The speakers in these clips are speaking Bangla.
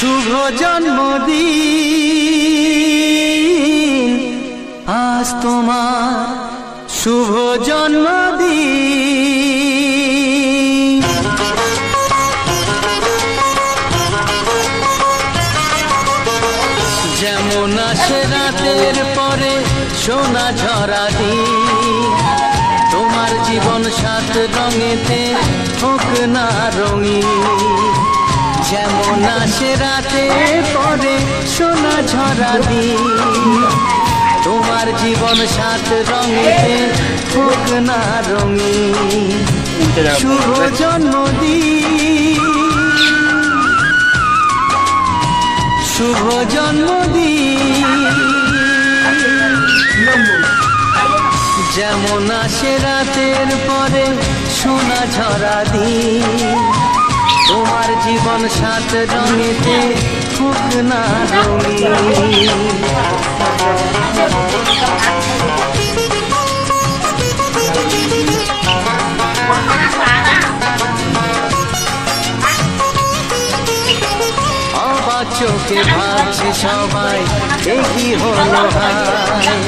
শুভ জন্মদিন আজ তোমার শুভ জন্মদিন। যেমন আসে রাতের পরে সোনা ঝরা দিন, তোমার জীবন সাত রঙেতে হোক না রঙিন। যেমন আসে রাতে পরে সোনা ঝরা দিন, তোমার জীবন সাত রঙেতে হোক না রঙিন। শুভ জন্মদিন, শুভ জন্মদিন। যেমন আসে রাতের পরে সোনা ঝরা দিন, তোমার জীবন সাত রঙেতে হোক না রঙিন। অবাক চোখে ভাবছে সবাই কি হলো হায়,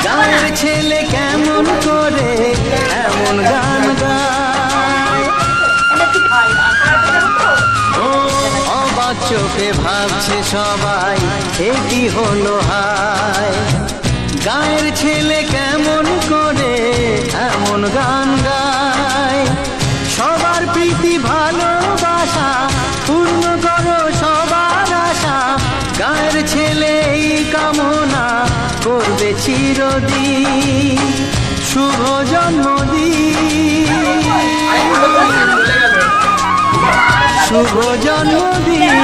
গাঁয়ের ছেলে কেমন করে এমন গান গায়। অবাক চোখে ভাবছে সবাই কি হলো হায়, গাঁয়ের ছেলে কেমন করে এমন গান গায়। সবার প্রীতি ভালোবাসা পূর্ণ করো সবার আশা, গাঁয়ের ছেলে এই কামনা করবে চিরদিন। শুভ জন্মদিন, শুভ জন্মদিন।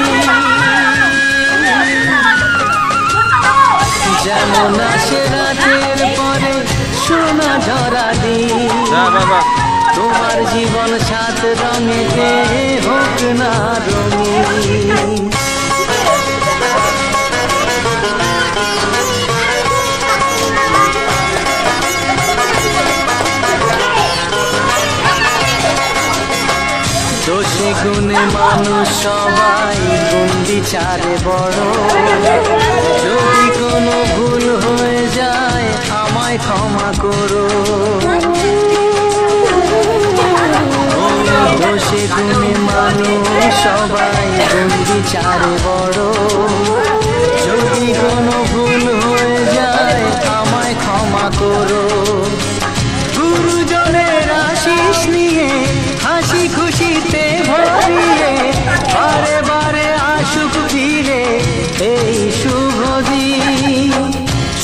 যেমন আসে রাতের পরে সোনা ঝরা দিন, তোমার জীবন সাত রঙেতে হোক না রঙিন। দোষে গুণে মানুষ সবাই গুণ বিচারে বড়, যদি কোনো ভুল হয়ে যায় আমায় ক্ষমা করো। দোষে গুণে মানুষ সবাই গুণ বিচারে বড়, যদি কোনো ভুল হয়ে যায় আমায় ক্ষমা করো। গুরুজনের আশিস নিয়ে হাসি খুশিতে ভরিয়ে বারে বারে আসুক ফিরে এই শুভ দিন।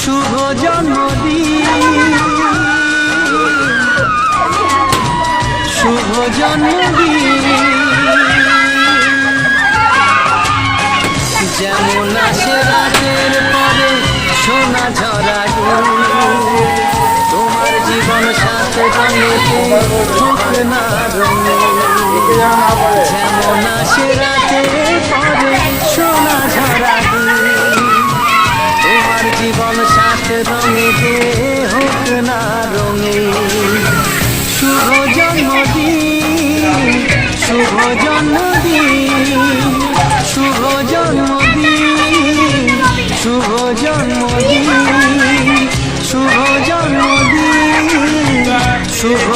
শুভ জন্মদিন, শুভ জন্মদিন। যেমন আসে রাতের পরে সোনা ঝরা দিন, তোমার জীবন সাথে রঙেতে হোক না রঙিন। যেমন আসে রাতের পরে সোনা ঝরা দিন, তোমার জীবন সাথে রঙেতে হোক না রঙিন। শুভ জন্মদিন, শুভ জন্মদিন, শুভ জন্মদিন, শুভ জন্মদিন, শুভ জন্মদিন, শুভ